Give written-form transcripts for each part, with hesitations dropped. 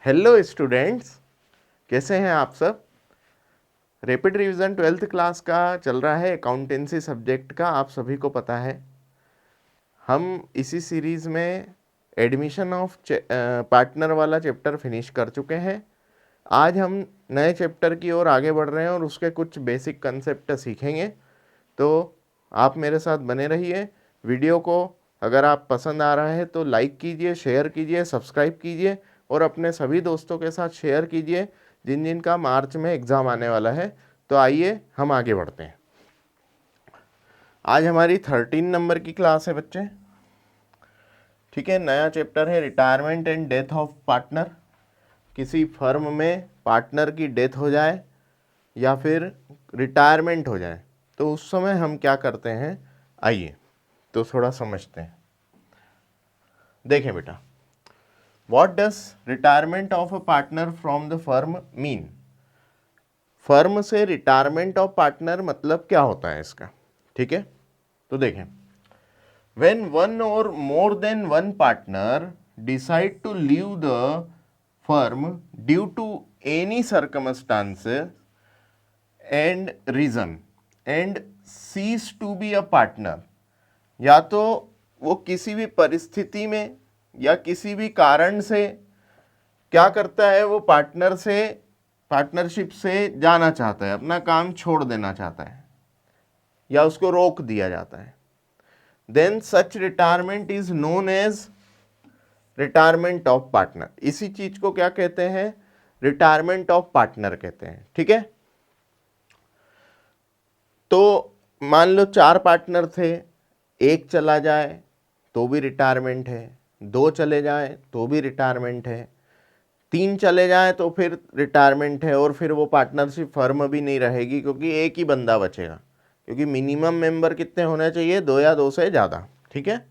Hello students, कैसे हैं आप सब। रैपिड रिवीजन 12th क्लास का चल रहा है, अकाउंटेंसी सब्जेक्ट का, आप सभी को पता है। हम इसी सीरीज़ में एडमिशन ऑफ पार्टनर वाला चैप्टर फिनिश कर चुके हैं। आज हम नए चैप्टर की ओर आगे बढ़ रहे हैं और उसके कुछ बेसिक कंसेप्ट सीखेंगे। तो आप मेरे साथ बने रहिए। वीडियो को अगर आप पसंद आ रहा है तो लाइक कीजिए, शेयर कीजिए, सब्सक्राइब कीजिए और अपने सभी दोस्तों के साथ शेयर कीजिए जिन जिन का मार्च में एग्ज़ाम आने वाला है। तो आइए हम आगे बढ़ते हैं। आज हमारी 13 नंबर की क्लास है बच्चे, ठीक है। नया चैप्टर है retirement and death of partner. किसी फर्म में पार्टनर की डेथ हो जाए या फिर रिटायरमेंट हो जाए तो उस समय हम क्या करते हैं, आइए तो थोड़ा समझते हैं। देखें बेटा, what does retirement of a partner from the firm mean. Firm से रिटायरमेंट ऑफ पार्टनर मतलब क्या होता है इसका, ठीक है। तो देखें, व्हेन वन और more than one partner decide to leave the firm due to any circumstances and reason and cease to be a partner, या तो वो किसी भी परिस्थिति में या किसी भी कारण से क्या करता है, वो पार्टनरशिप से जाना चाहता है, अपना काम छोड़ देना चाहता है या उसको रोक दिया जाता है, then such retirement is known as retirement of partner. इसी चीज को क्या कहते हैं, रिटायरमेंट ऑफ पार्टनर कहते हैं, ठीक है। तो मान लो 4 पार्टनर थे, एक चला जाए तो भी रिटायरमेंट है, 2 चले जाए तो भी रिटायरमेंट है, 3 चले जाए तो फिर रिटायरमेंट है, और फिर वो पार्टनरशिप फर्म भी नहीं रहेगी क्योंकि एक ही बंदा बचेगा, क्योंकि मिनिमम मेंबर कितने होने चाहिए, 2 या 2 से ज़्यादा, ठीक है।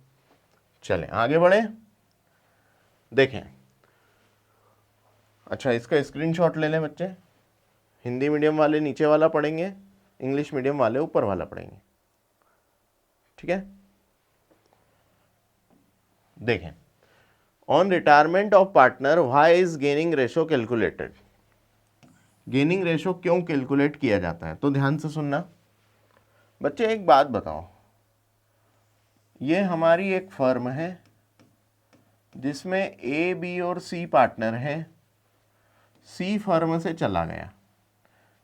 चलें आगे बढ़े, देखें। अच्छा, इसका स्क्रीनशॉट ले लें बच्चे। हिंदी मीडियम वाले नीचे वाला पढ़ेंगे, इंग्लिश मीडियम वाले ऊपर वाला पढ़ेंगे, ठीक है। देखें, on retirement of partner why is gaining ratio calculated. Gaining ratio क्यों कैलकुलेट किया जाता है, तो ध्यान से सुनना बच्चे। एक बात बताओ, ये हमारी एक फर्म है जिसमें ए, बी और सी पार्टनर हैं। सी फर्म से चला गया,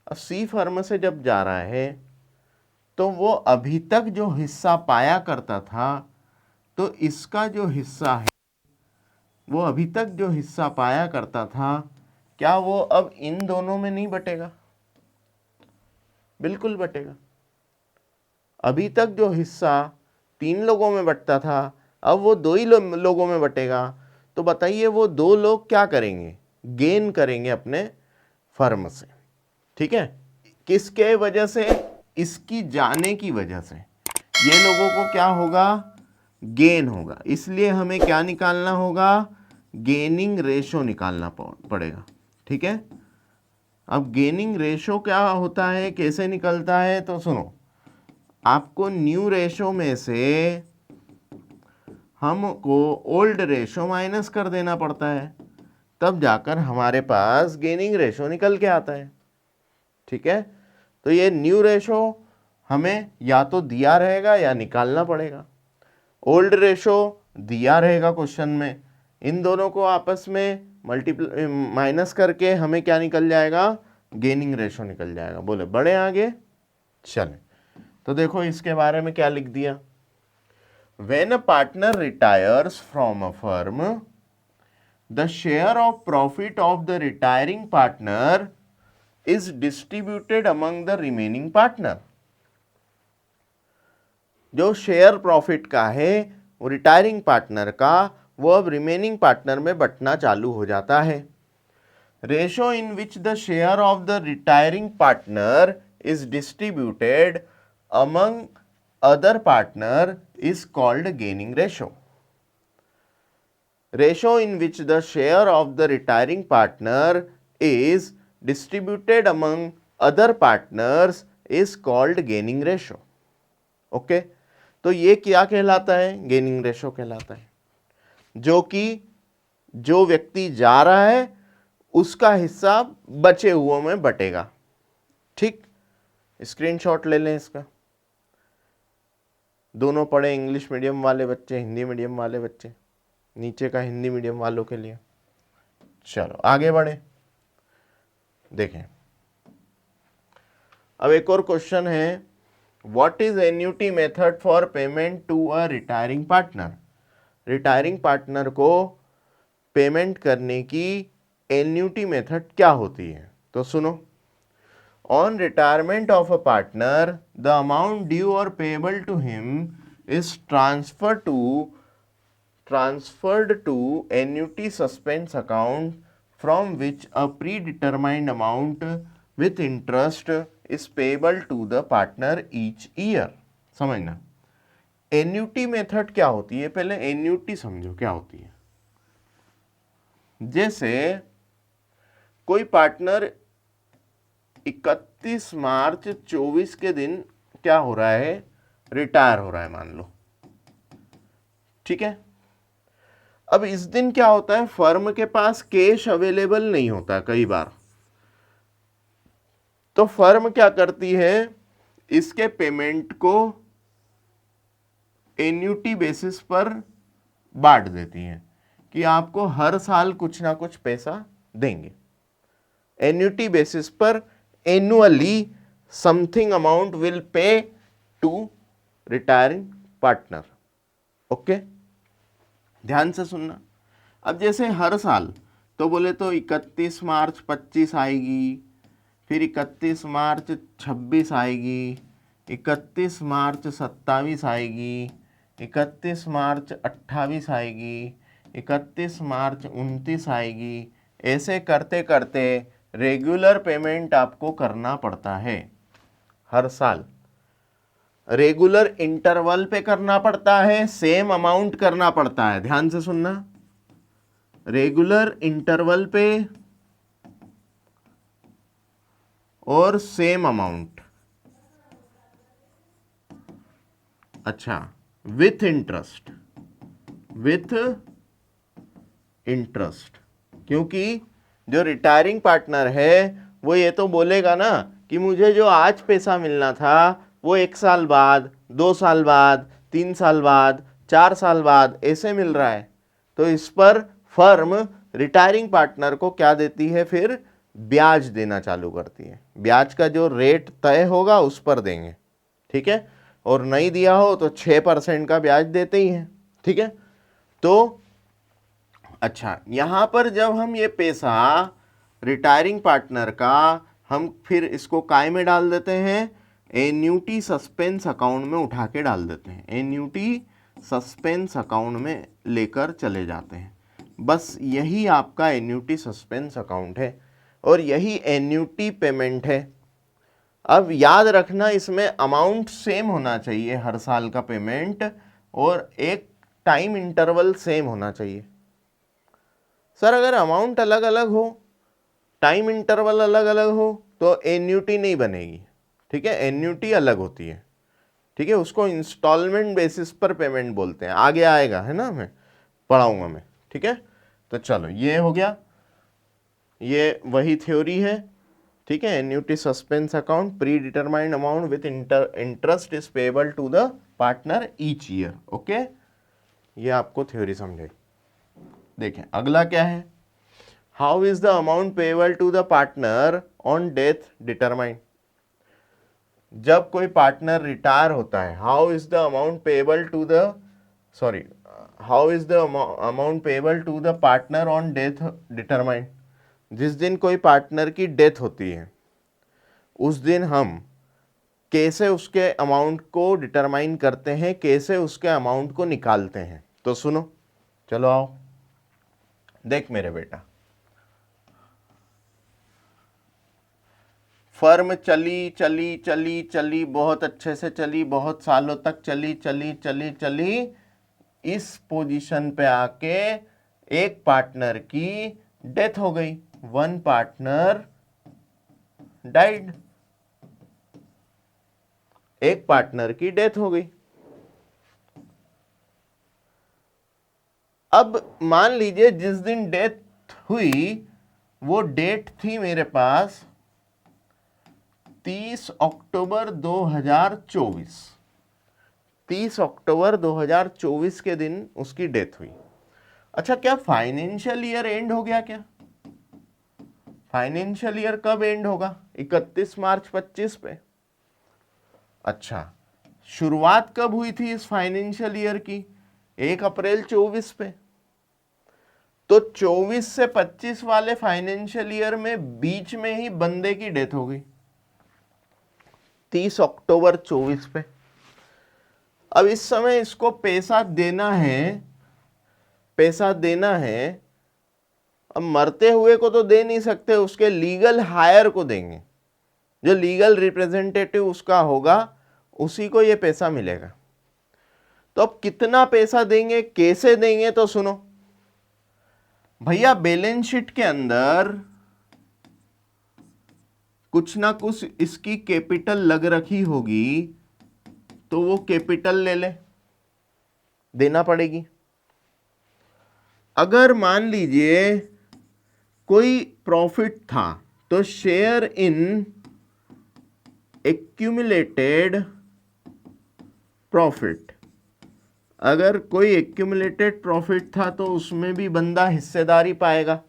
अब सी फर्म से जब जा रहा है तो वो अभी तक जो हिस्सा पाया करता था, तो इसका जो हिस्सा है, वो अभी तक जो हिस्सा पाया करता था, क्या वो अब इन दोनों में नहीं बटेगा? बिल्कुल बटेगा। अभी तक जो हिस्सा 3 लोगों में बटता था, अब वो 2 ही लोगों में बटेगा। तो बताइए वो 2 लोग क्या करेंगे, गेन करेंगे अपने फर्म से, ठीक है। किसके वजह से, इसकी जाने की वजह से ये लोगों को क्या होगा, गेन होगा। इसलिए हमें क्या निकालना होगा, गेनिंग रेशो निकालना पड़ेगा, ठीक है। अब गेनिंग रेशो क्या होता है, कैसे निकलता है, तो सुनो, आपको न्यू रेशो में से हमको ओल्ड रेशो माइनस कर देना पड़ता है, तब जाकर हमारे पास गेनिंग रेशो निकल के आता है, ठीक है। तो ये न्यू रेशो हमें या तो दिया रहेगा या निकालना पड़ेगा। ओल्ड रेशो दिया रहेगा क्वेश्चन में, इन दोनों को आपस में मल्टीप्लाई माइनस करके हमें क्या निकल जाएगा, गेनिंग रेशो निकल जाएगा। बोले बड़े आगे चलें, तो देखो इसके बारे में क्या लिख दिया। When a partner retires from a firm, the share of profit of the retiring partner is distributed among the remaining partner. जो शेयर प्रॉफिट का है वो रिटायरिंग पार्टनर का, वो अब रिमेनिंग पार्टनर में बंटना चालू हो जाता है। Ratio in which the share of the retiring partner is distributed among other partner is called gaining ratio. Ratio in which the share of the retiring partner is distributed among other partners is called gaining ratio. Okay, तो ये क्या कहलाता है, gaining ratio कहलाता है। जो कि जो व्यक्ति जा रहा है उसका हिस्सा बचे हुओं में बटेगा। ठीक, स्क्रीनशॉट ले लें इसका। दोनों पढ़े, इंग्लिश मीडियम वाले बच्चे, हिंदी मीडियम वाले बच्चे, नीचे का हिंदी मीडियम वालों के लिए। चलो आगे बढ़े, देखें अब एक और क्वेश्चन है, what is annuity method for payment to a retiring partner. Retiring partner को पेमेंट करने की एन्युटी मेथड क्या होती है? तो सुनो, on retirement of a partner the amount due और payable to him is transferred to annuity suspense account from which a predetermined amount with interest is payable to the partner each year। समझना, annuity method क्या होती है, पहले annuity समझो क्या होती है। जैसे कोई पार्टनर 31 मार्च 24 के दिन क्या हो रहा है, रिटायर हो रहा है मान लो, ठीक है। अब इस दिन क्या होता है, फर्म के पास कैश अवेलेबल नहीं होता कई बार, तो फर्म क्या करती है, इसके पेमेंट को एन्युटी बेसिस पर बांट देती है कि आपको हर साल कुछ ना कुछ पैसा देंगे। एन्युटी बेसिस पर annually something amount will pay to retiring partner. Okay, ध्यान से सुनना। अब जैसे हर साल तो बोले तो 31 मार्च 25 आएगी, फिर 31 मार्च 26 आएगी, 31 मार्च 27 आएगी, 31 मार्च 28 आएगी, 31 मार्च 29 आएगी। ऐसे करते करते रेगुलर पेमेंट आपको करना पड़ता है हर साल, रेगुलर इंटरवल पे करना पड़ता है, सेम अमाउंट करना पड़ता है। ध्यान से सुनना, रेगुलर इंटरवल पे और सेम अमाउंट। अच्छा, विथ इंटरेस्ट, विथ इंटरेस्ट, क्योंकि जो रिटायरिंग पार्टनर है वो ये तो बोलेगा ना कि मुझे जो आज पैसा मिलना था वो 1 साल बाद, 2 साल बाद, 3 साल बाद, 4 साल बाद ऐसे मिल रहा है। तो इस पर फर्म रिटायरिंग पार्टनर को क्या देती है, फिर ब्याज देना चालू करती है। ब्याज का जो रेट तय होगा उस पर देंगे, ठीक है। और नहीं दिया हो तो 6% का ब्याज देते ही हैं, ठीक है। तो अच्छा, यहां पर जब हम ये पैसा रिटायरिंग पार्टनर का, हम फिर इसको काय में डाल देते हैं, एन्युटी सस्पेंस अकाउंट में उठा के डाल देते हैं, एन्युटी सस्पेंस अकाउंट में लेकर चले जाते हैं। बस यही आपका एन्युटी सस्पेंस अकाउंट है और यही एन्युटी पेमेंट है। अब याद रखना, इसमें अमाउंट सेम होना चाहिए हर साल का पेमेंट, और एक टाइम इंटरवल सेम होना चाहिए। सर अगर अमाउंट अलग अलग हो, टाइम इंटरवल अलग अलग हो तो एन्युटी नहीं बनेगी, ठीक है। एन्युटी अलग होती है, ठीक है, उसको इंस्टॉलमेंट बेसिस पर पेमेंट बोलते हैं। आगे आएगा, है ना, मैं पढ़ाऊंगा मैं, ठीक है। तो चलो ये हो गया, ये वही थ्योरी है, ठीक है। Annuity suspense account, predetermined amount with interest is payable to the partner each year. Okay, ये आपको थ्योरी समझाई। देखें अगला क्या है, how is the amount payable to the partner on death determined. जब कोई पार्टनर रिटायर होता है, how is the amount payable to the, sorry, how is the amount payable to the partner on death determined. जिस दिन कोई partner की death होती है उस दिन हम कैसे उसके अमाउंट को डिटरमाइन करते हैं, कैसे उसके अमाउंट को निकालते हैं। तो सुनो, चलो आओ, देख मेरे बेटा, फर्म चली चली चली चली, बहुत अच्छे से चली, बहुत सालों तक चली चली चली चली, इस पोजीशन पे आके एक पार्टनर की डेथ हो गई, वन पार्टनर डाइड, एक पार्टनर की डेथ हो गई। अब मान लीजिए जिस दिन डेथ हुई वो डेट थी मेरे पास 30 अक्टूबर 2024। 30 अक्टूबर 2024 के दिन उसकी डेथ हुई। अच्छा, क्या फाइनेंशियल ईयर एंड हो गया? क्या फाइनेंशियल ईयर कब एंड होगा? 31 मार्च 25 पे। अच्छा, शुरुआत कब हुई थी इस फाइनेंशियल ईयर की? 1 अप्रैल 24 पे। तो 24 से 25 वाले फाइनेंशियल ईयर में बीच में ही बंदे की डेथ हो गई 30 अक्टूबर 24 पे। अब इस समय इसको पैसा देना है। अब मरते हुए को तो दे नहीं सकते, उसके लीगल हायर को देंगे, जो लीगल रिप्रेजेंटेटिव उसका होगा उसी को ये पैसा मिलेगा। तो अब कितना पैसा देंगे, कैसे देंगे? तो सुनो भैया, बैलेंस शीट के अंदर कुछ ना कुछ इसकी कैपिटल लग रखी होगी, तो वो कैपिटल ले ले, देना पड़ेगी। अगर मान लीजिए कोई प्रॉफिट था तो शेयर इन एक्यूमुलेटेड प्रॉफिट, अगर कोई एक्यूमुलेटेड प्रॉफिट था तो उसमें भी बंदा हिस्सेदारी पाएगा।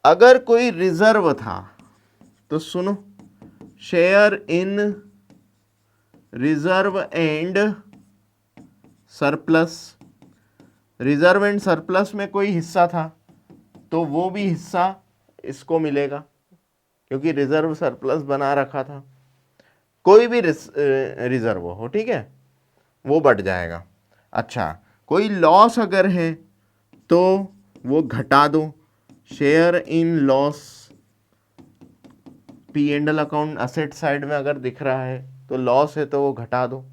अगर कोई रिजर्व था तो सुनो, share in reserve and surplus, reserve and surplus में कोई हिस्सा था तो वो भी हिस्सा इसको मिलेगा, क्योंकि रिजर्व सरप्लस बना रखा था। कोई भी रिजर्व हो, ठीक है, वो बढ़ जाएगा। अच्छा, कोई लॉस अगर है तो वो घटा दो, share in loss, P and L account asset side में अगर दिख रहा है तो लॉस है तो वो घटा दो,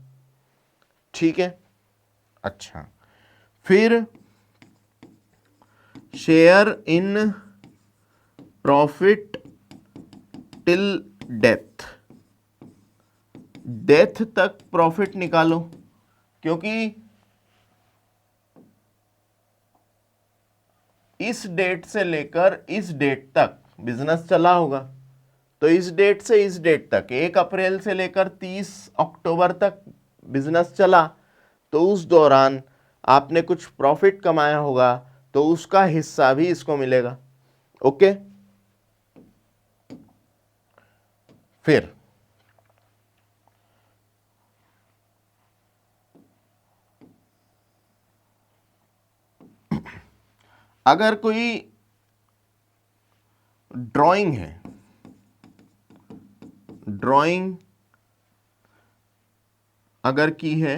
ठीक है। अच्छा, फिर share in profit till death, death तक प्रॉफिट निकालो, क्योंकि इस डेट से लेकर इस डेट तक बिजनेस चला होगा। तो इस डेट से इस डेट तक 1 अप्रैल से लेकर 30 अक्टूबर तक बिजनेस चला, तो उस दौरान आपने कुछ प्रॉफिट कमाया होगा, तो उसका हिस्सा भी इसको मिलेगा। ओके, फिर अगर कोई ड्राइंग है, ड्राइंग अगर की है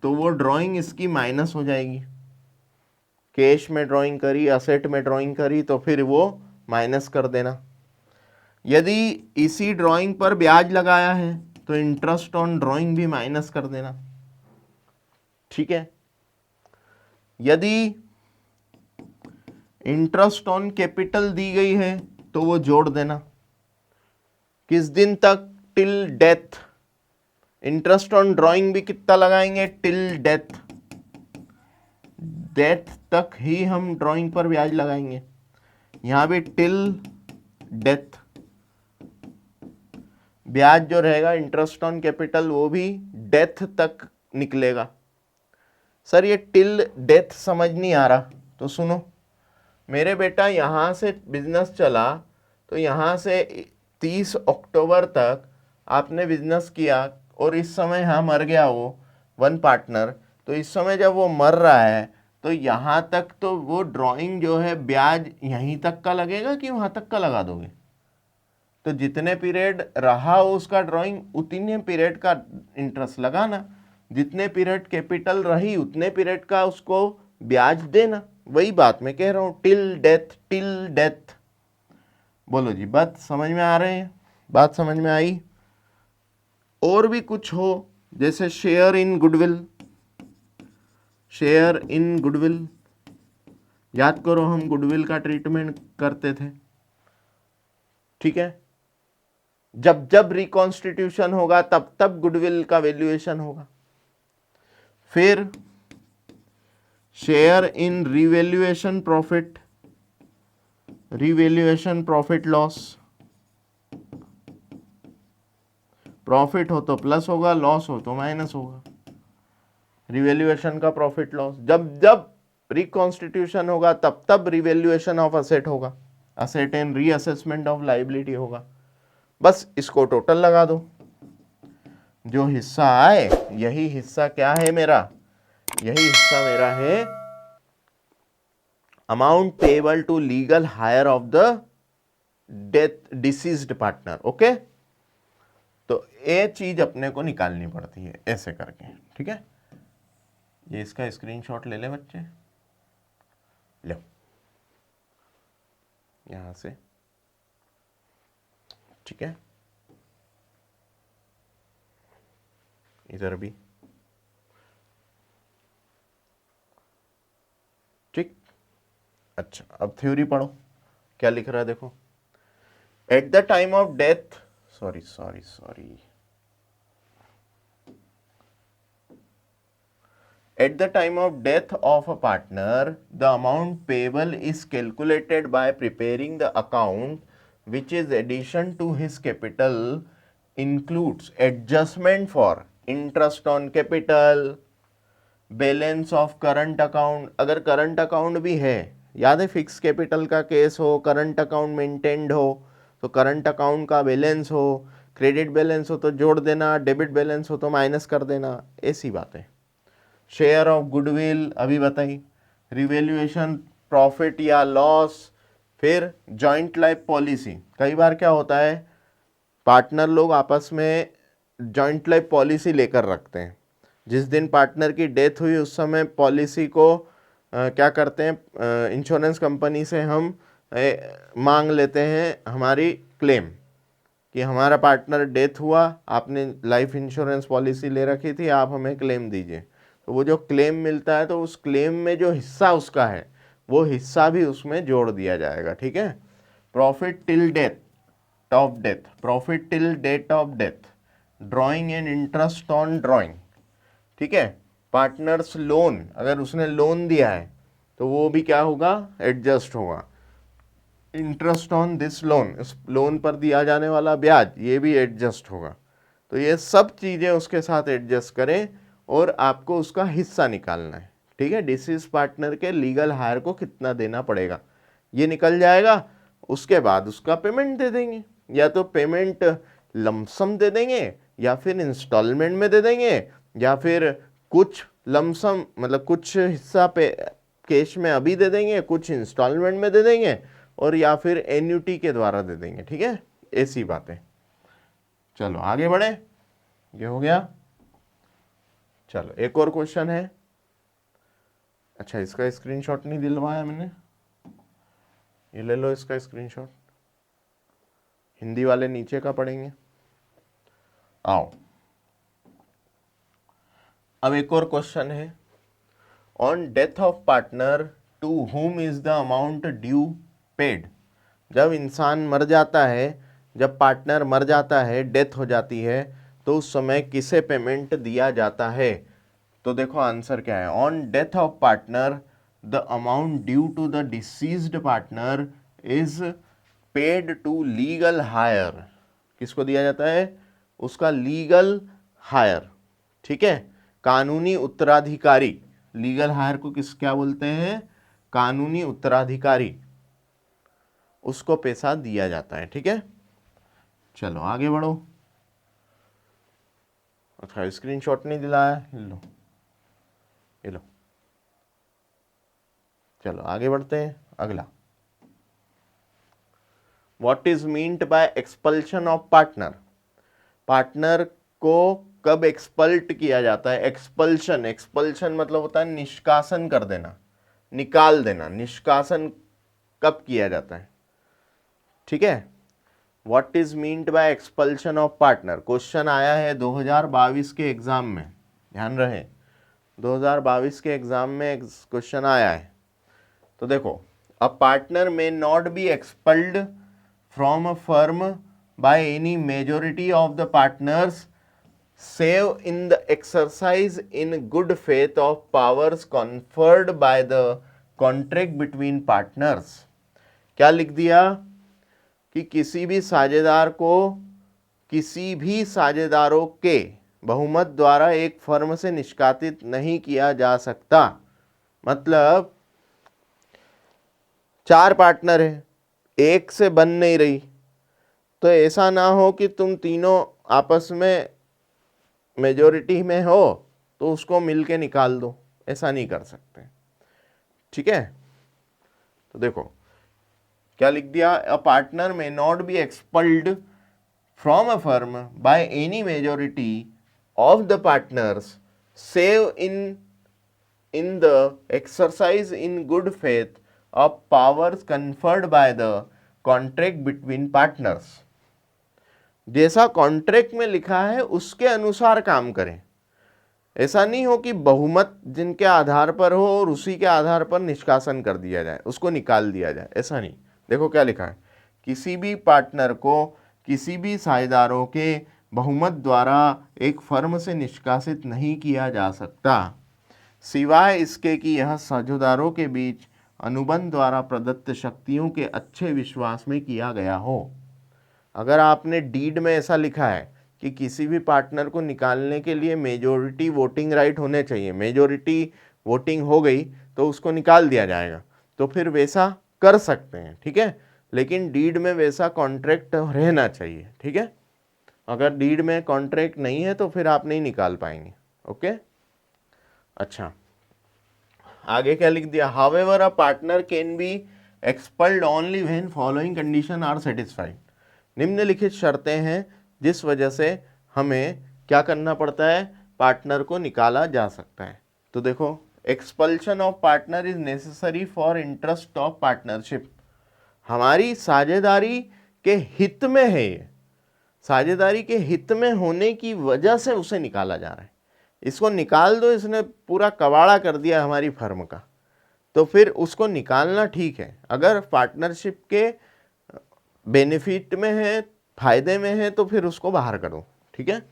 तो वो ड्राइंग इसकी माइनस हो जाएगी। कैश में ड्राइंग करी, असेट में ड्राइंग करी, तो फिर वो माइनस कर देना। यदि इसी ड्राइंग पर ब्याज लगाया है तो इंटरेस्ट ऑन ड्राइंग भी माइनस कर देना, ठीक है। यदि इंटरेस्ट ऑन कैपिटल दी गई है तो वो जोड़ देना। किस दिन तक? Till death. Interest on drawing भी कितना लगाएंगे? टिल डेथ, डेथ तक ही हम ड्राइंग पर ब्याज लगाएंगे। यहां भी टिल डेथ, ब्याज जो रहेगा इंटरेस्ट ऑन कैपिटल वो भी डेथ तक निकलेगा। सर ये टिल डेथ समझ नहीं आ रहा, तो सुनो मेरे बेटा, यहां से बिजनेस चला तो यहां से 30 अक्टूबर तक आपने बिजनेस किया और इस समय यहाँ मर गया वो वन पार्टनर, तो इस समय जब वो मर रहा है तो यहाँ तक तो वो ड्राइंग जो है ब्याज यहीं तक का लगेगा कि वहाँ तक का लगा दोगे? तो जितने पीरियड रहा उसका ड्राइंग उतने पीरियड का इंटरेस्ट लगाना, जितने पीरियड कैपिटल रही उतने पीरियड का उसको ब्याज देना। वही बात मैं कह रहा हूँ, टिल डेथ, टिल डेथ। बोलो जी, बात समझ में आ रहे हैं? बात समझ में आई? और भी कुछ हो, जैसे share in goodwill, share in goodwill, याद करो हम गुडविल का ट्रीटमेंट करते थे, ठीक है। जब जब रिकॉन्स्टिट्यूशन होगा तब तब गुडविल का वैल्यूएशन होगा। फिर share in revaluation profit, revaluation profit loss, profit हो तो प्लस होगा, लॉस हो तो माइनस होगा। रिवैल्यूएशन का प्रॉफिट लॉस, जब जब रिकॉन्स्टिट्यूशन होगा तब तब रिवैल्यूएशन ऑफ असेट होगा, asset and reassessment of liability होगा। बस इसको टोटल लगा दो, जो हिस्सा आए यही हिस्सा क्या है मेरा, यही हिस्सा मेरा है amount payable to legal heir of the death deceased partner. Okay, तो ये चीज अपने को निकालनी पड़ती है ऐसे करके, ठीक है। ये इसका स्क्रीनशॉट ले ले बच्चे, लो यहां से, ठीक है, इधर भी, ठीक। अच्छा, अब थ्योरी पढ़ो, क्या लिख रहा है देखो। At the time of death, sorry, at the time of death of a partner, the amount payable is calculated by preparing the account which is addition to his capital, includes adjustment for interest on capital, balance of current account, अगर current account भी है, याद है fix capital का case हो, current account maintained हो तो current account का बैलेंस हो, क्रेडिट बैलेंस हो तो जोड़ देना, डेबिट बैलेंस हो तो माइनस कर देना, ऐसी बात है। शेयर ऑफ गुडविल अभी बताई, रिवैल्यूएशन प्रॉफिट या लॉस, फिर जॉइंट लाइफ पॉलिसी। कई बार क्या होता है, पार्टनर लोग आपस में जॉइंट लाइफ पॉलिसी लेकर रखते हैं, जिस दिन पार्टनर की डेथ हुई उस समय पॉलिसी को क्या करते हैं, इंश्योरेंस कंपनी से हम मांग लेते हैं हमारी क्लेम, कि हमारा पार्टनर डेथ हुआ, आपने लाइफ इंश्योरेंस पॉलिसी ले रखी थी, आप हमें क्लेम दीजिए। तो वो जो क्लेम मिलता है तो उस क्लेम में जो हिस्सा उसका है वो हिस्सा भी उसमें जोड़ दिया जाएगा, ठीक है। Profit till death of death, profit till date of death, drawing and interest on drawing, ठीक है। पार्टनर्स लोन, अगर उसने लोन दिया है तो वो भी क्या होगा, एडजस्ट होगा। इंटरेस्ट ऑन दिस लोन, इस लोन पर दिया जाने वाला ब्याज, ये भी एडजस्ट होगा। तो ये सब चीज़ें उसके साथ एडजस्ट करें और आपको उसका हिस्सा निकालना है, ठीक है। डिसीज पार्टनर के लीगल हायर को कितना देना पड़ेगा ये निकल जाएगा। उसके बाद उसका पेमेंट दे देंगे, या तो पेमेंट लमसम दे देंगे या फिर इंस्टॉलमेंट में दे देंगे, या फिर कुछ लमसम मतलब कुछ हिस्सा पे कैश में अभी दे देंगे, कुछ इंस्टॉलमेंट में दे देंगे, और या फिर एन्युटी के द्वारा दे देंगे, ठीक है। ऐसी बातें। चलो आगे बढ़े, ये हो गया। चलो एक और क्वेश्चन है। अच्छा, इसका स्क्रीनशॉट नहीं दिलवाया मैंने, ये ले लो इसका स्क्रीनशॉट, हिंदी वाले नीचे का पढ़ेंगे। आओ, अब एक और क्वेश्चन है। On death of partner to whom is the amount due paid. जब इंसान मर जाता है, जब पार्टनर मर जाता है, डेथ हो जाती है, तो उस समय किसे पेमेंट दिया जाता है। तो देखो आंसर क्या है। On death of partner the amount due to the deceased partner is paid to legal heir. किसको दिया जाता है, उसका लीगल हायर, ठीक है, कानूनी उत्तराधिकारी। लीगल हायर को क्या बोलते हैं, कानूनी उत्तराधिकारी, उसको पैसा दिया जाता है, ठीक है। चलो आगे बढ़ो। अच्छा, स्क्रीनशॉट नहीं दिलाया, लो ये लो। चलो आगे बढ़ते हैं, अगला। What is meant by expulsion of partner. Partner को कब एक्सपल्ट किया जाता है। एक्सपल्शन, एक्सपल्शन मतलब होता है निष्कासन कर देना, निकाल देना। निष्कासन कब किया जाता है, ठीक है। What is meant by expulsion of partner, question आया है 2022 के एग्जाम में, ध्यान रहे 2022 के एग्जाम में क्वेश्चन आया है। तो देखो, a partner may not be expelled from a firm by any majority of the partners save in the exercise in good faith of powers conferred by the contract between partners क्या लिख दिया कि किसी भी साझेदार को किसी भी साझेदारों के बहुमत द्वारा एक फर्म से निष्कासित नहीं किया जा सकता। मतलब 4 पार्टनर है, एक से बन नहीं रही, तो ऐसा ना हो कि तुम तीनों आपस में मेजॉरिटी में हो तो उसको मिलके निकाल दो, ऐसा नहीं कर सकते। ठीक है, तो देखो क्या लिख दिया, a partner may not be expelled from a firm by any majority of the partners save in the exercise in good faith of powers conferred by the contract between partners. जैसा कॉन्ट्रैक्ट में लिखा है उसके अनुसार काम करें। ऐसा नहीं हो कि बहुमत जिनके आधार पर हो और उसी के आधार पर निष्कासन कर दिया जाए, उसको निकाल दिया जाए, ऐसा नहीं। देखो क्या लिखा है, किसी भी पार्टनर को किसी भी साझेदारों के बहुमत द्वारा एक फर्म से निष्कासित नहीं किया जा सकता, सिवाय इसके कि यह साझेदारों के बीच अनुबंध द्वारा प्रदत्त शक्तियों के अच्छे विश्वास में किया गया हो। अगर आपने डीड में ऐसा लिखा है कि किसी भी पार्टनर को निकालने के लिए मेजॉरिटी वोटिंग राइट होने चाहिए, मेजॉरिटी वोटिंग हो गई तो उसको निकाल दिया जाएगा, तो फिर वैसा कर सकते हैं। ठीक है, लेकिन डीड में वैसा कॉन्ट्रैक्ट रहना चाहिए। ठीक है, अगर डीड में कॉन्ट्रैक्ट नहीं है तो फिर आप नहीं निकाल पाएंगे। ओके, अच्छा आगे क्या लिख दिया, however a partner can be expelled only when following condition are satisfied. निम्नलिखित शर्तें हैं जिस वजह से हमें क्या करना पड़ता है, पार्टनर को निकाला जा सकता है। तो देखो, expulsion of partner is necessary for interest of partnership. हमारी साझेदारी के हित में है, ये साझेदारी के हित में होने की वजह से उसे निकाला जा रहा है। इसको निकाल दो, इसने पूरा कबाड़ा कर दिया हमारी फर्म का, तो फिर उसको निकालना ठीक है। अगर पार्टनरशिप के बेनिफिट में है, फायदे में है, तो फिर उसको बाहर करो। ठीक है,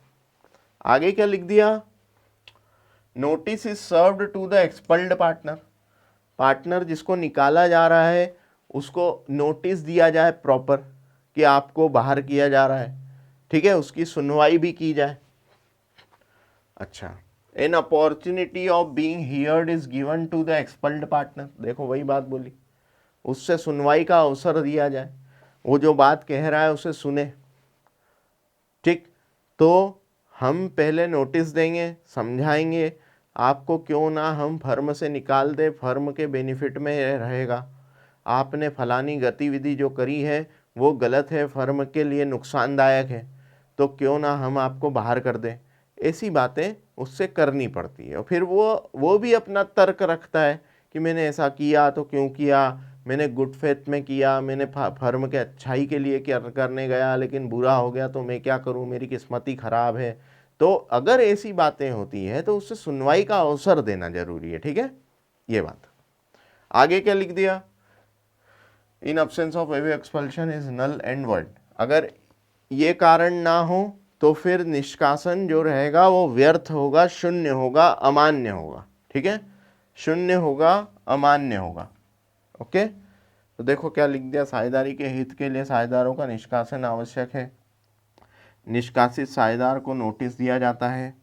आगे क्या लिख दिया, notice is served to the expelled partner. Partner जिसको निकाला जा रहा है उसको नोटिस दिया जाए प्रॉपर कि आपको बाहर किया जा रहा है। ठीक है, उसकी सुनवाई भी की जाए। अच्छा, an opportunity of being heard is given to the expelled partner. देखो वही बात बोली, उससे सुनवाई का अवसर दिया जाए, वो जो बात कह रहा है उसे सुने। ठीक, तो हम पहले नोटिस देंगे, समझाएंगे आपको क्यों ना हम फर्म से निकाल दे, फर्म के बेनिफिट में रहेगा। आपने फलानी गतिविधि जो करी है वो गलत है, फर्म के लिए नुकसानदायक है, तो क्यों ना हम आपको बाहर कर दें। ऐसी बातें उससे करनी पड़ती है। और फिर वो भी अपना तर्क रखता है कि मैंने ऐसा किया तो क्यों किया, मैंने गुड फेथ में किया, मैंने फर्म के अच्छाई के लिए करने गया, लेकिन बुरा हो गया तो मैं क्या करूं, मेरी किस्मत ही खराब है। तो अगर ऐसी बातें होती है तो उससे सुनवाई का अवसर देना जरूरी है। ठीक है, ये बात। आगे क्या लिख दिया, in absence of AV expulsion is null and word. अगर ये कारण ना हो तो फिर निष्कासन जो रहेगा वो व्यर्थ होगा, शून्य होगा, अमान्य होगा। ठीक है, शून्य होगा, अमान्य होगा। ओके, तो देखो क्या लिख दिया, साझेदारी के हित के लिए साझेदारों का निष्कासन आवश्यक है। निष्कासित साझेदार को नोटिस दिया जाता है,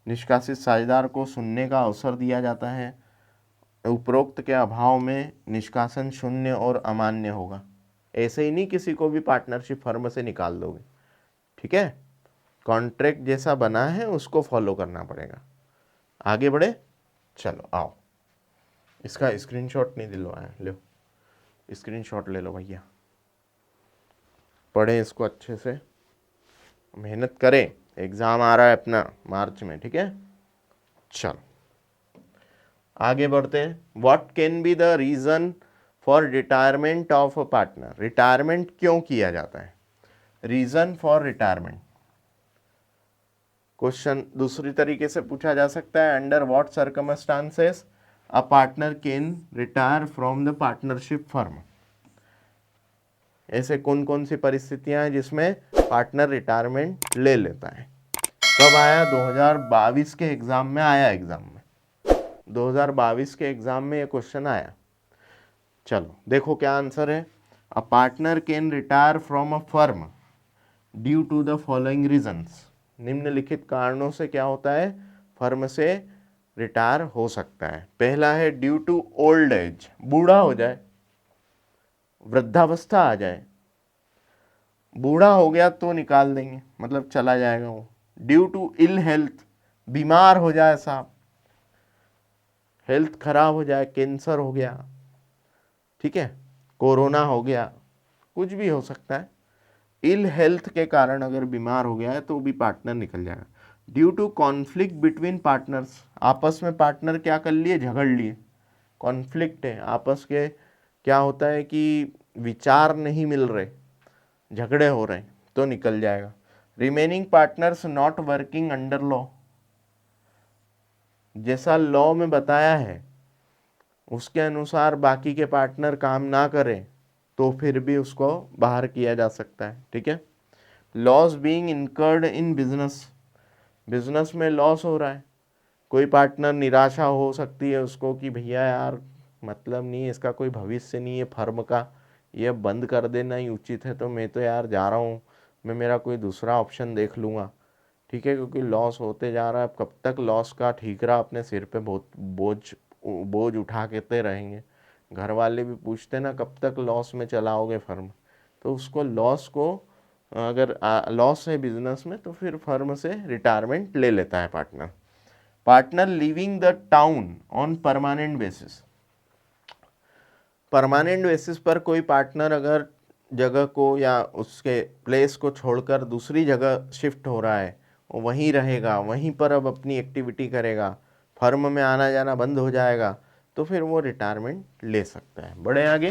निष्कासित साझेदार को सुनने का अवसर दिया जाता है। उपरोक्त के अभाव में निष्कासन शून्य और अमान्य होगा। ऐसे ही नहीं किसी को भी पार्टनरशिप फर्म से निकाल दोगे। ठीक है, कॉन्ट्रैक्ट जैसा बना है उसको फॉलो करना पड़ेगा। आगे बढ़े, चलो आओ, इसका स्क्रीनशॉट नहीं दिलवाया, लो स्क्रीनशॉट ले लो भैया, पढ़ें इसको अच्छे से, मेहनत करें, एग्ज़ाम आ रहा है अपना मार्च में। ठीक है, चलो आगे बढ़ते हैं। What can be the reason for retirement of a partner. Retirement क्यों किया जाता है, रीज़न फॉर रिटायरमेंट। क्वेश्चन दूसरी तरीके से पूछा जा सकता है, under what circumstances a partner can retire from the partnership firm. ऐसे कौन कौन सी परिस्थितियां हैं जिसमें पार्टनर रिटायरमेंट ले लेता है। कब आया, 2022 के एग्जाम में आया, एग्जाम में 2022 के एग्जाम में ये क्वेश्चन आया। चलो देखो क्या आंसर है, a partner can retire from a firm due to the following reasons. निम्नलिखित कारणों से क्या होता है, फर्म से रिटायर हो सकता है। पहला है ड्यू टू ओल्ड एज, बूढ़ा हो जाए, वृद्धावस्था आ जाए। बूढ़ा हो गया तो निकाल देंगे, मतलब चला जाएगा वो। ड्यू टू इल हेल्थ, बीमार हो जाए साहब, हेल्थ खराब हो जाए, कैंसर हो गया, ठीक है, कोरोना हो गया, कुछ भी हो सकता है। इल हेल्थ के कारण अगर बीमार हो गया है तो भी पार्टनर निकल जाएगा। Due to conflict between partners, आपस में पार्टनर क्या कर लिए, झगड़ लिए, कॉन्फ्लिक्ट है आपस के, क्या होता है कि विचार नहीं मिल रहे, झगड़े हो रहे हैं, तो निकल जाएगा। Remaining partners not working under law, जैसा लॉ में बताया है उसके अनुसार बाकी के पार्टनर काम ना करें तो फिर भी उसको बाहर किया जा सकता है, ठीक है। Loss being incurred in business, business में लॉस हो रहा है, कोई पार्टनर निराशा हो सकती है उसको कि भैया यार मतलब नहीं है, इसका कोई भविष्य नहीं है फर्म का, ये बंद कर देना ही उचित है, तो मैं तो यार जा रहा हूँ, मैं मेरा कोई दूसरा ऑप्शन देख लूँगा, ठीक है, क्योंकि लॉस होते जा रहा है। कब तक लॉस का ठीकरा अपने सिर पे बहुत बोझ उठा के रहेंगे, घर वाले भी पूछते ना कब तक लॉस में चलाओगे फर्म, तो उसको लॉस को, अगर लॉस है बिजनेस में तो फिर फर्म से रिटायरमेंट ले लेता है partner. Partner living the town on permanent basis, permanent basis पर कोई पार्टनर अगर जगह को या उसके प्लेस को छोड़कर दूसरी जगह शिफ्ट हो रहा है, वो वहीं रहेगा, वहीं पर अब अपनी एक्टिविटी करेगा, फर्म में आना जाना बंद हो जाएगा, तो फिर वो रिटायरमेंट ले सकता है। बड़े आगे,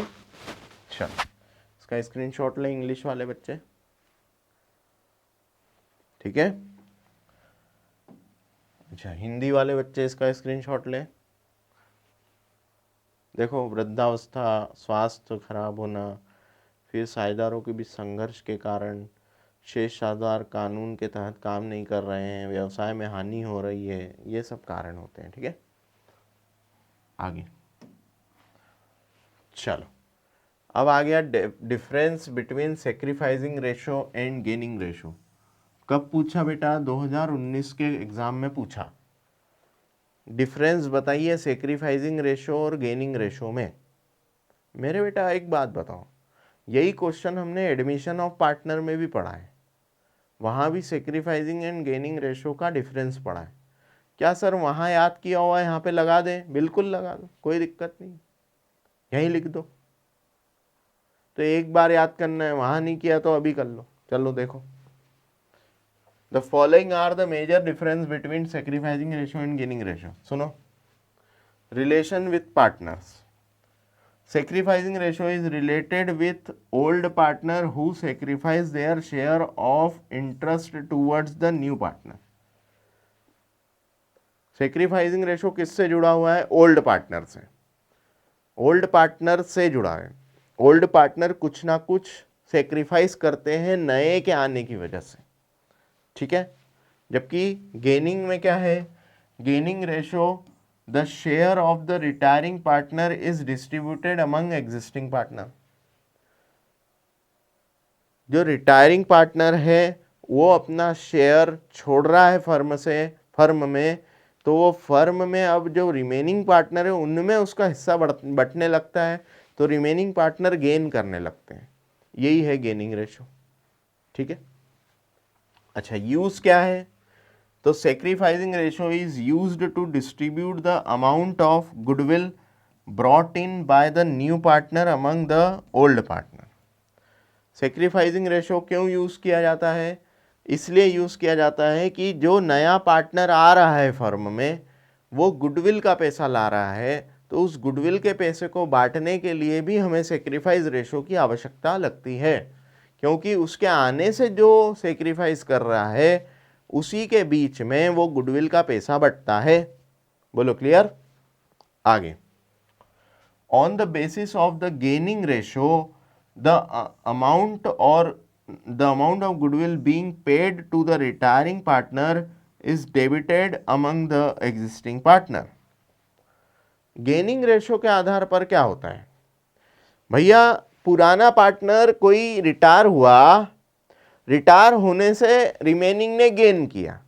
चलो इसका स्क्रीनशॉट लें इंग्लिश वाले बच्चे, ठीक है। अच्छा हिंदी वाले बच्चे इसका स्क्रीनशॉट लें। देखो, वृद्धावस्था, स्वास्थ्य खराब होना, फिर साझेदारों के बीच संघर्ष के कारण शेष साझेदार कानून के तहत काम नहीं कर रहे हैं, व्यवसाय में हानि हो रही है, ये सब कारण होते हैं, ठीक है। आगे चलो, अब आ गया difference between sacrificing ratio and gaining ratio. कब पूछा बेटा, 2019 के एग्जाम में पूछा। डिफरेंस बताइए सेक्रीफाइसिंग रेशो और गेनिंग रेशो में। मेरे बेटा एक बात बताओ, यही क्वेश्चन हमने एडमिशन ऑफ पार्टनर में भी पढ़ा है, वहाँ भी सेक्रीफाइसिंग एंड गेनिंग रेशो का डिफरेंस पढ़ा है। क्या सर वहाँ याद किया हुआ है यहाँ पे लगा दें? बिल्कुल लगा दो, कोई दिक्कत नहीं, यहीं लिख दो। तो एक बार याद करना है, वहाँ नहीं किया तो अभी कर लो। चलो देखो, the following are the major difference between sacrificing ratio and gaining ratio. सुनो, relation with partners, sacrificing ratio is related with old partner who sacrifice their share of interest towards the new partner. Sacrificing ratio किससे जुड़ा हुआ है? Old partner से, old partner से जुड़ा है। Old partner कुछ ना कुछ सेक्रीफाइस करते हैं नए के आने की वजह से, ठीक है। जबकि गेनिंग में क्या है, gaining ratio, the share of the retiring partner is distributed among existing partner. जो रिटायरिंग पार्टनर है वो अपना शेयर छोड़ रहा है फर्म से, फर्म में, तो वो फर्म में अब जो रिमेनिंग पार्टनर है उनमें उसका हिस्सा बंटने लगता है, तो रिमेनिंग पार्टनर गेन करने लगते हैं। यही है गेनिंग रेशो, ठीक है। अच्छा, यूज क्या है? तो sacrificing ratio is used to distribute the amount of goodwill brought in by the new partner among the old partner. Sacrificing ratio क्यों यूज किया जाता है? इसलिए यूज किया जाता है कि जो नया पार्टनर आ रहा है फर्म में, वो गुडविल का पैसा ला रहा है, तो उस गुडविल के पैसे को बांटने के लिए भी हमें सेक्रीफाइस रेशो की आवश्यकता लगती है, क्योंकि उसके आने से जो सेक्रीफाइस कर रहा है उसी के बीच में वो गुडविल का पैसा बंटता है। बोलो क्लियर? आगे, on the basis of the gaining ratio the amount of goodwill being paid to the retiring partner is debited among the existing partner. Gaining ratio के आधार पर क्या होता है भैया, पुराना पार्टनर कोई रिटायर हुआ, रिटायर होने से रिमेनिंग ने गेन किया,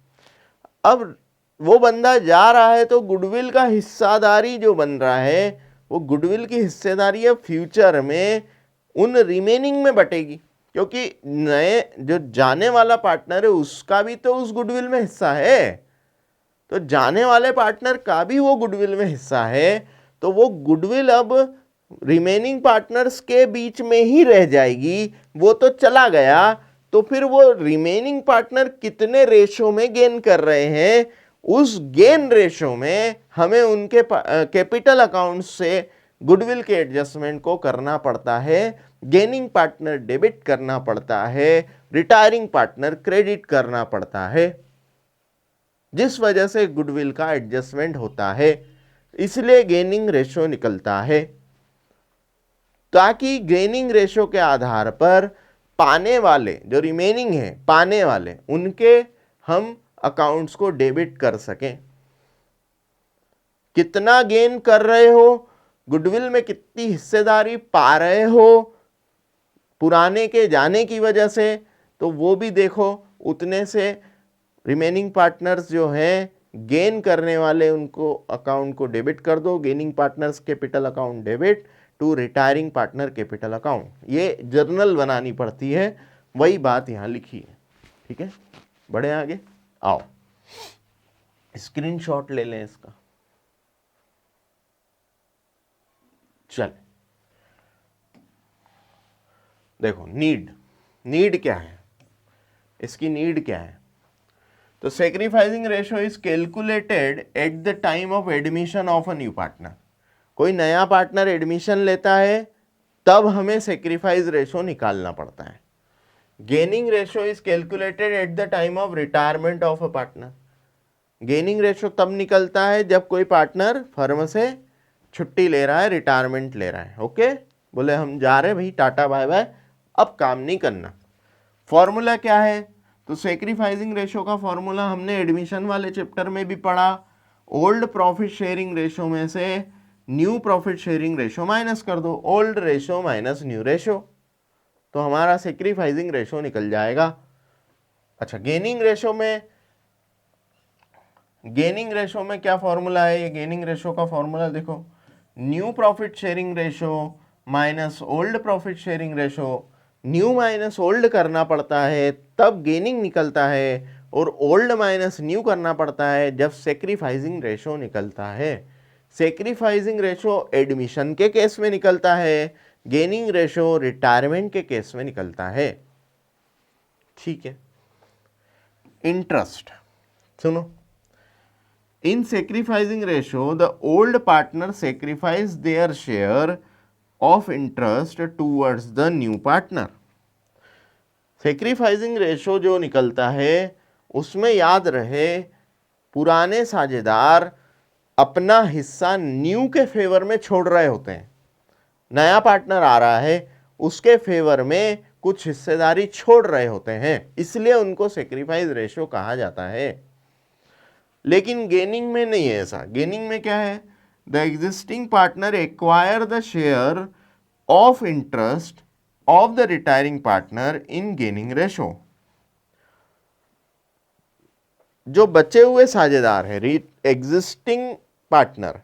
अब वो बंदा जा रहा है तो गुडविल का हिस्सेदारी जो बन रहा है वो गुडविल की हिस्सेदारी अब फ्यूचर में उन रिमेनिंग में बटेगी, क्योंकि नए जो जाने वाला पार्टनर है उसका भी तो उस गुडविल में हिस्सा है, तो जाने वाले पार्टनर का भी वो गुडविल में हिस्सा है, तो वो गुडविल अब रिमेनिंग पार्टनर्स के बीच में ही रह जाएगी, वो तो चला गया, तो फिर वो रिमेनिंग पार्टनर कितने रेशो में गेन कर रहे हैं, उस गेन रेशो में हमें उनके कैपिटल अकाउंट से गुडविल के एडजस्टमेंट को करना पड़ता है, गेनिंग पार्टनर डेबिट करना पड़ता है, रिटायरिंग पार्टनर क्रेडिट करना पड़ता है, जिस वजह से गुडविल का एडजस्टमेंट होता है, इसलिए गेनिंग रेशो निकलता है, ताकि गेनिंग रेशो के आधार पर पाने वाले जो रिमेनिंग है पाने वाले उनके हम अकाउंट्स को डेबिट कर सकें। कितना गेन कर रहे हो, गुडविल में कितनी हिस्सेदारी पा रहे हो पुराने के जाने की वजह से, तो वो भी देखो, उतने से रिमेनिंग पार्टनर्स जो हैं गेन करने वाले उनको अकाउंट को डेबिट कर दो, gaining partners capital account debit to retiring partner capital account, ये जर्नल बनानी पड़ती है, वही बात यहाँ लिखी है। ठीक है, बढ़े आगे, आओ स्क्रीनशॉट ले लें इसका। चल देखो, नीड क्या है, इसकी नीड क्या है, तो sacrificing ratio is calculated at the time of admission of a new partner. कोई नया पार्टनर एडमिशन लेता है तब हमें सेक्रीफाइस रेशो निकालना पड़ता है। Gaining ratio is calculated at the time of retirement of a partner. Gaining ratio तब निकलता है जब कोई पार्टनर फर्म से छुट्टी ले रहा है, रिटायरमेंट ले रहा है, ओके, बोले हम जा रहे भाई, टाटा बाय बाय, अब काम नहीं करना। फॉर्मूला क्या है, तो सेक्रीफाइसिंग रेशो का फॉर्मूला हमने एडमिशन वाले चैप्टर में भी पढ़ा, ओल्ड प्रॉफिट शेयरिंग रेशो में से new profit sharing ratio minus कर दो, old ratio minus new ratio, तो हमारा सेक्रीफाइसिंग रेशो निकल जाएगा। अच्छा, गेनिंग रेशो में क्या फॉर्मूला है, ये गेनिंग रेशो का फॉर्मूला देखो, new profit sharing ratio minus old profit sharing ratio, new minus old करना पड़ता है तब गेनिंग निकलता है, और ओल्ड माइनस न्यू करना पड़ता है जब सेक्रीफाइसिंग रेशो निकलता है। सेक्रीफाइसिंग रेशो एडमिशन के केस में निकलता है, गेनिंग रेशो रिटायरमेंट के केस में निकलता है। ठीक है, इंटरेस्ट सुनो, in sacrificing ratio the old partner sacrifice their share of interest towards the new partner। sacrificing ratio जो निकलता है उसमें याद रहे पुराने साझेदार अपना हिस्सा न्यू के फेवर में छोड़ रहे होते हैं, नया पार्टनर आ रहा है उसके फेवर में कुछ हिस्सेदारी छोड़ रहे होते हैं, इसलिए उनको सेक्रीफाइस रेशो कहा जाता है। लेकिन गेनिंग में नहीं है ऐसा। गेनिंग में क्या है, the existing partner acquire the share of interest of the retiring partner in gaining ratio. जो बचे हुए साझेदार है, एग्जिस्टिंग पार्टनर,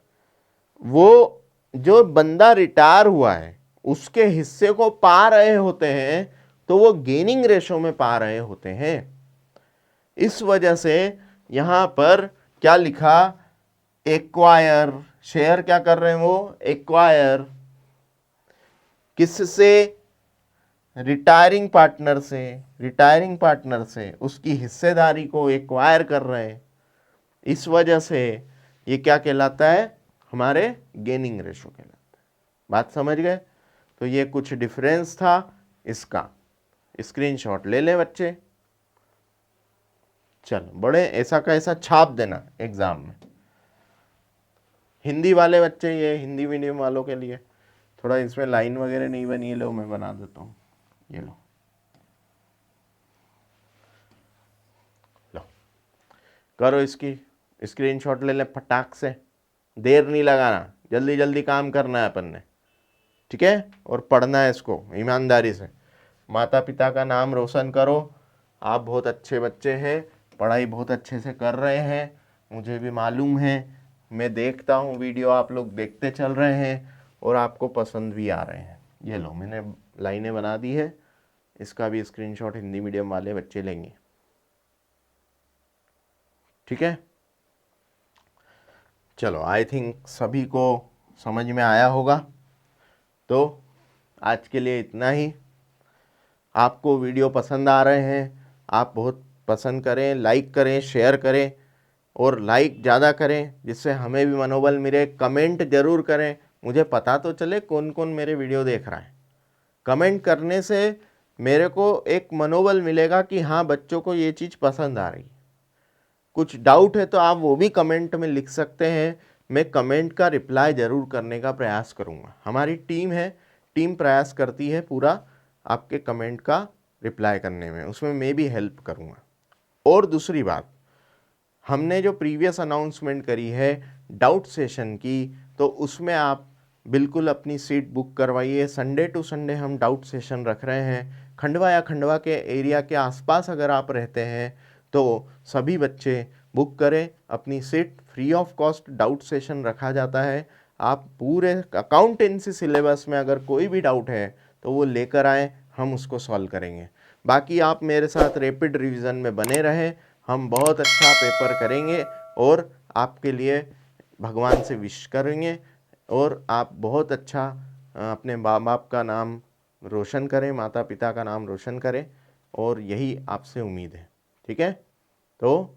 वो जो बंदा रिटायर हुआ है उसके हिस्से को पा रहे होते हैं, तो वो गेनिंग रेशो में पा रहे होते हैं। इस वजह से यहां पर क्या लिखा, एक्वायर, शेयर क्या कर रहे हैं वो, एक्वायर किससे, रिटायरिंग पार्टनर से उसकी हिस्सेदारी को एक्वायर कर रहे हैं। इस वजह से ये क्या कहलाता है, हमारे गेनिंग रेशो कहलाता है। बात समझ गए, तो ये कुछ डिफरेंस था इसका, स्क्रीनशॉट ले लें बच्चे। चलो बड़े ऐसा का ऐसा छाप देना एग्जाम में। हिंदी वाले बच्चे, ये हिंदी मीडियम वालों के लिए थोड़ा इसमें लाइन वगैरह नहीं बनी है, लो मैं बना देता हूँ, ये लो करो, इसकी स्क्रीनशॉट ले ले फटाक से, देर नहीं लगाना, जल्दी जल्दी काम करना है अपन ने। ठीक है, और पढ़ना है इसको ईमानदारी से। माता पिता का नाम रोशन करो। आप बहुत अच्छे बच्चे हैं, पढ़ाई बहुत अच्छे से कर रहे हैं, मुझे भी मालूम है, मैं देखता हूँ वीडियो, आप लोग देखते चल रहे हैं और आपको पसंद भी आ रहे हैं। ये लो, मैंने लाइनें बना दी है, इसका भी स्क्रीनशॉट हिंदी मीडियम वाले बच्चे लेंगे। ठीक है, चलो, आई थिंक सभी को समझ में आया होगा। तो आज के लिए इतना ही। आपको वीडियो पसंद आ रहे हैं, आप बहुत पसंद करें, लाइक करें, शेयर करें, और लाइक ज़्यादा करें जिससे हमें भी मनोबल मिले। कमेंट ज़रूर करें, मुझे पता तो चले कौन कौन मेरे वीडियो देख रहा है। कमेंट करने से मेरे को एक मनोबल मिलेगा कि हाँ, बच्चों को ये चीज़ पसंद आ रही है। कुछ डाउट है तो आप वो भी कमेंट में लिख सकते हैं, मैं कमेंट का रिप्लाई ज़रूर करने का प्रयास करूँगा। हमारी टीम है, टीम प्रयास करती है पूरा आपके कमेंट का रिप्लाई करने में, उसमें मैं भी हेल्प करूँगा। और दूसरी बात, हमने जो प्रीवियस अनाउंसमेंट करी है डाउट सेशन की, तो उसमें आप बिल्कुल अपनी सीट बुक करवाइए। संडे टू संडे हम डाउट सेशन रख रहे हैं। खंडवा या खंडवा के एरिया के आसपास अगर आप रहते हैं तो सभी बच्चे बुक करें अपनी seat. Free of cost doubt session रखा जाता है। आप पूरे अकाउंटेंसी सिलेबस में अगर कोई भी डाउट है तो वो लेकर आएँ, हम उसको सॉल्व करेंगे। बाकी आप मेरे साथ रैपिड रिवीजन में बने रहें, हम बहुत अच्छा पेपर करेंगे और आपके लिए भगवान से विश करेंगे, और आप बहुत अच्छा अपने माँ बाप का नाम रोशन करें, माता पिता का नाम रोशन करें, और यही आपसे उम्मीद है। ठीक है, तो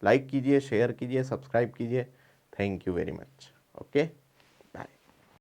लाइक कीजिए, शेयर कीजिए, सब्सक्राइब कीजिए। Thank you very much. Okay.